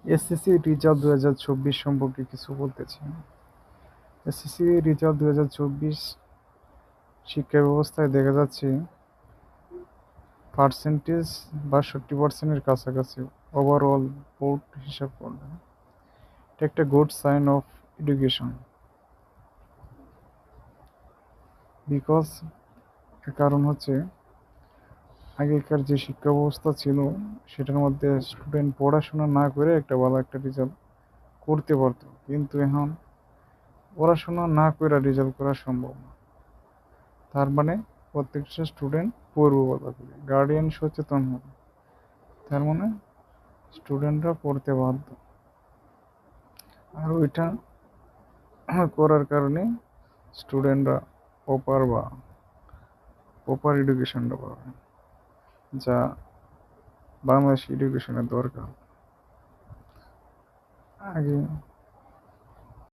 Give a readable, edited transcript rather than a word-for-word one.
SSC result 2024 সম্পর্কে কিছু বলতে চাই। এসএসসি রেজাল্ট 2024 শিক্ষা ব্যবস্থায় দেখা যাচ্ছে পার্সেন্টেজ 62%-এর কাছাকাছি ওভারঅল বোর্ড হিসাব করলে। এটা একটা good sign of education, because এর কারণ হচ্ছে আগেকার যে শিক্ষা ব্যবস্থা ছিল সেটার মধ্যে স্টুডেন্ট পড়াশোনা না করে একটা ভালো একটা রেজাল্ট করতে পারতো, কিন্তু এখন পড়াশোনা না করে রেজাল্ট করা সম্ভব না। তার মানে প্রত্যেকটা স্টুডেন্ট পড়বো ভালো করে, গার্ডিয়ান সচেতন হবে, তার মানে স্টুডেন্টরা পড়তে বাধ্য। আর ওইটা করার কারণে স্টুডেন্টরা প্রপার এডুকেশনটা পাবে, যা বাংলাদেশ এডুকেশনের দরকার। আগে